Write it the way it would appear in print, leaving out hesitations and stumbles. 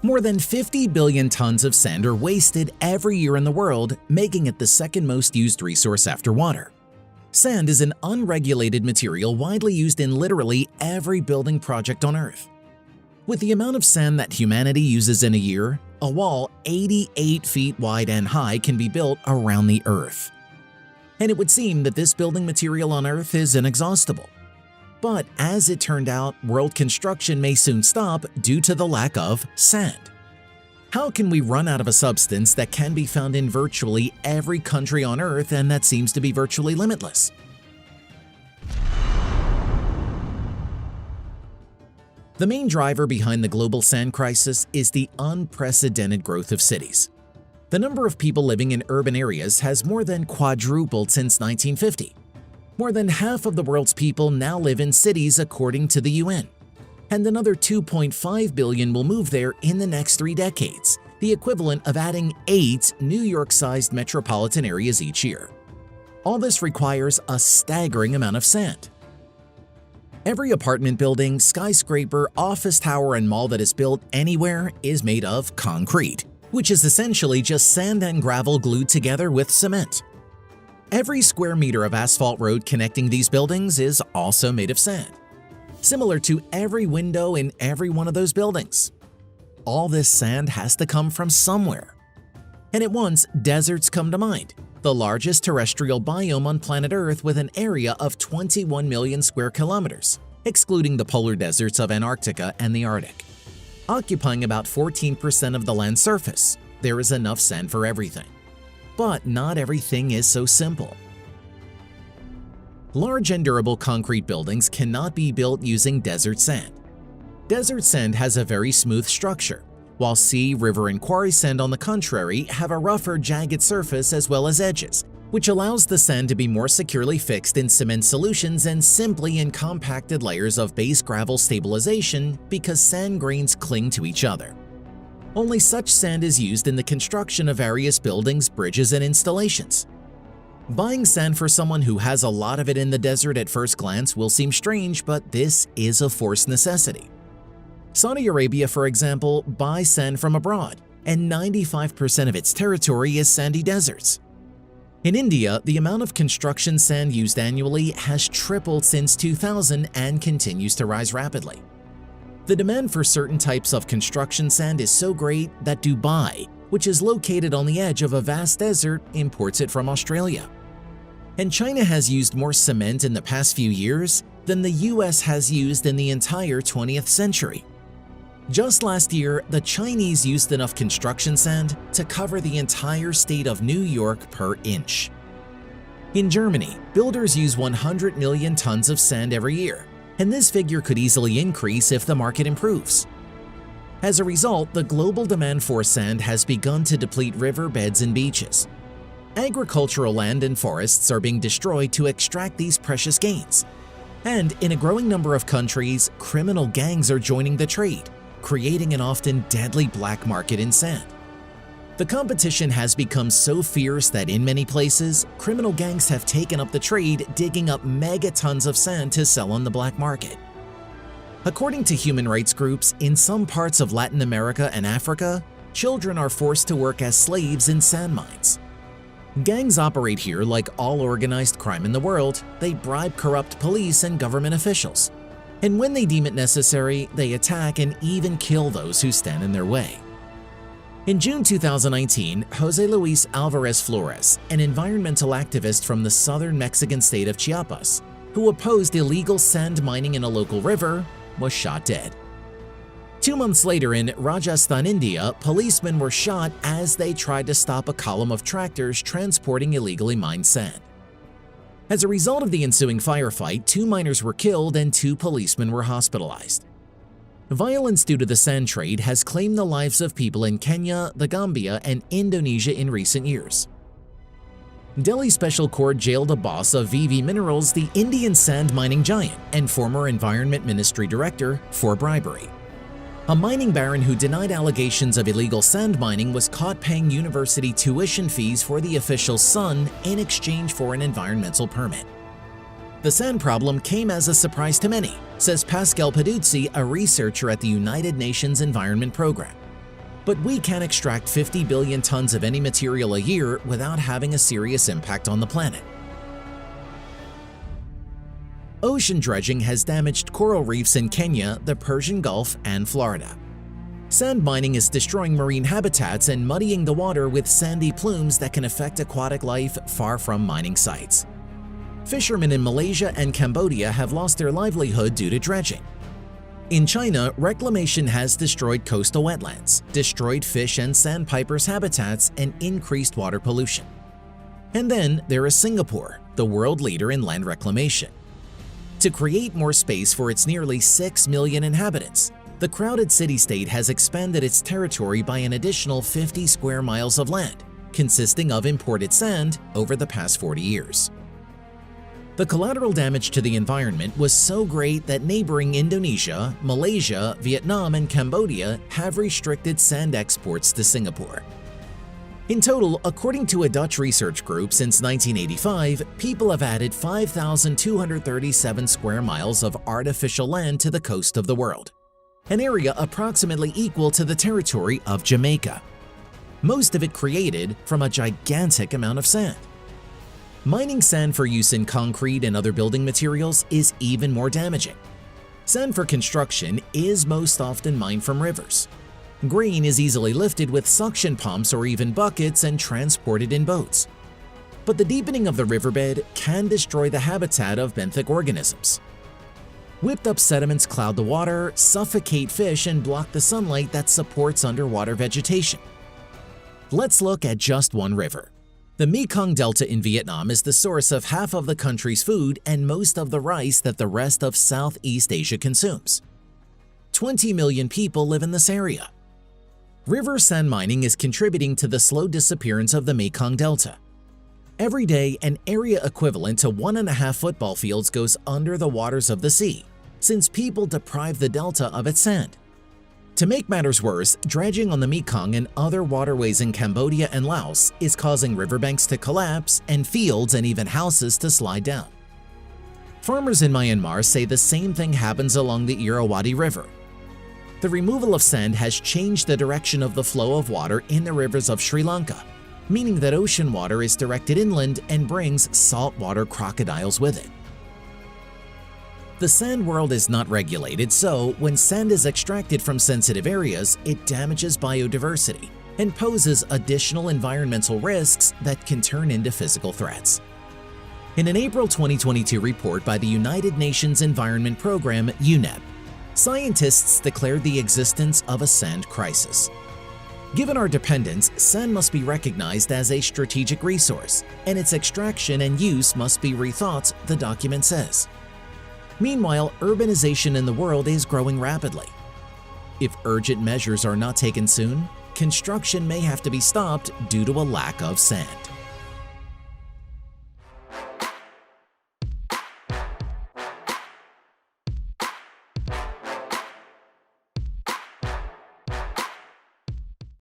More than 50 billion tons of sand are wasted every year in the world, making it the second most used resource after water. Sand is an unregulated material widely used in literally every building project on Earth. With the amount of sand that humanity uses in a year, a wall 88 feet wide and high can be built around the Earth. And it would seem that this building material on Earth is inexhaustible. But as it turned out, world construction may soon stop due to the lack of sand. How can we run out of a substance that can be found in virtually every country on Earth and that seems to be virtually limitless? The main driver behind the global sand crisis is the unprecedented growth of cities. The number of people living in urban areas has more than quadrupled since 1950. More than half of the world's people now live in cities according to the UN. And another 2.5 billion will move there in the next 3 decades, the equivalent of adding 8 New York-sized metropolitan areas each year. All this requires a staggering amount of sand. Every apartment building, skyscraper, office tower, and mall that is built anywhere is made of concrete, which is essentially just sand and gravel glued together with cement. Every square meter of asphalt road connecting these buildings is also made of sand, similar to every window in every one of those buildings. All this sand has to come from somewhere. And at once, deserts come to mind, the largest terrestrial biome on planet Earth with an area of 21 million square kilometers, excluding the polar deserts of Antarctica and the Arctic. Occupying about 14% of the land's surface, there is enough sand for everything. But not everything is so simple. Large and durable concrete buildings cannot be built using desert sand. Desert sand has a very smooth structure, while sea, river, and quarry sand, on the contrary, have a rougher, jagged surface as well as edges, which allows the sand to be more securely fixed in cement solutions and simply in compacted layers of base gravel stabilization because sand grains cling to each other. Only such sand is used in the construction of various buildings, bridges, and installations. Buying sand for someone who has a lot of it in the desert at first glance will seem strange, but this is a forced necessity. Saudi Arabia, for example, buys sand from abroad, and 95% of its territory is sandy deserts. In India, the amount of construction sand used annually has tripled since 2000 and continues to rise rapidly. The demand for certain types of construction sand is so great that Dubai, which is located on the edge of a vast desert, imports it from Australia. And China has used more cement in the past few years than the US has used in the entire 20th century. Just last year, the Chinese used enough construction sand to cover the entire state of New York per inch. In Germany, builders use 100 million tons of sand every year, and this figure could easily increase if the market improves. As a result, the global demand for sand has begun to deplete riverbeds and beaches. Agricultural land and forests are being destroyed to extract these precious gains. And in a growing number of countries, criminal gangs are joining the trade, creating an often deadly black market in sand. The competition has become so fierce that in many places, criminal gangs have taken up the trade, digging up megatons of sand to sell on the black market. According to human rights groups, in some parts of Latin America and Africa, children are forced to work as slaves in sand mines. Gangs operate here like all organized crime in the world. They bribe corrupt police and government officials. And when they deem it necessary, they attack and even kill those who stand in their way. In June 2019, Jose Luis Alvarez Flores, an environmental activist from the southern Mexican state of Chiapas, who opposed illegal sand mining in a local river, was shot dead. 2 months later in Rajasthan, India, policemen were shot as they tried to stop a column of tractors transporting illegally mined sand. As a result of the ensuing firefight, 2 miners were killed and 2 policemen were hospitalized. Violence due to the sand trade has claimed the lives of people in Kenya, the Gambia, and Indonesia in recent years. Delhi Special Court jailed a boss of VV Minerals, the Indian sand mining giant, and former Environment Ministry director, for bribery. A mining baron who denied allegations of illegal sand mining was caught paying university tuition fees for the official's son in exchange for an environmental permit. The sand problem came as a surprise to many, says Pascal Peduzzi, a researcher at the United Nations Environment Program. But we can extract 50 billion tons of any material a year without having a serious impact on the planet. Ocean dredging has damaged coral reefs in Kenya, the Persian Gulf, and Florida. Sand mining is destroying marine habitats and muddying the water with sandy plumes that can affect aquatic life far from mining sites. Fishermen in Malaysia and Cambodia have lost their livelihood due to dredging. In China, reclamation has destroyed coastal wetlands, destroyed fish and sandpipers' habitats, and increased water pollution. And then there is Singapore, the world leader in land reclamation. To create more space for its nearly 6 million inhabitants, the crowded city-state has expanded its territory by an additional 50 square miles of land, consisting of imported sand, over the past 40 years. The collateral damage to the environment was so great that neighboring Indonesia, Malaysia, Vietnam, and Cambodia have restricted sand exports to Singapore. In total, according to a Dutch research group, since 1985, people have added 5,237 square miles of artificial land to the coast of the world, an area approximately equal to the territory of Jamaica. Most of it created from a gigantic amount of sand. Mining sand for use in concrete and other building materials is even more damaging. Sand for construction is most often mined from rivers. Grain is easily lifted with suction pumps or even buckets and transported in boats. But the deepening of the riverbed can destroy the habitat of benthic organisms. Whipped-up sediments cloud the water, suffocate fish, and block the sunlight that supports underwater vegetation. Let's look at just one river. The Mekong Delta in Vietnam is the source of half of the country's food and most of the rice that the rest of Southeast Asia consumes. 20 million people live in this area. River sand mining is contributing to the slow disappearance of the Mekong Delta. Every day, an area equivalent to 1.5 football fields goes under the waters of the sea, since people deprive the delta of its sand. To make matters worse, dredging on the Mekong and other waterways in Cambodia and Laos is causing riverbanks to collapse and fields and even houses to slide down. Farmers in Myanmar say the same thing happens along the Irrawaddy River. The removal of sand has changed the direction of the flow of water in the rivers of Sri Lanka, meaning that ocean water is directed inland and brings saltwater crocodiles with it. The sand world is not regulated, so when sand is extracted from sensitive areas, it damages biodiversity and poses additional environmental risks that can turn into physical threats. In an April 2022 report by the United Nations Environment Program, UNEP, scientists declared the existence of a sand crisis. Given our dependence, sand must be recognized as a strategic resource, and its extraction and use must be rethought, the document says. Meanwhile, urbanization in the world is growing rapidly. If urgent measures are not taken soon, construction may have to be stopped due to a lack of sand.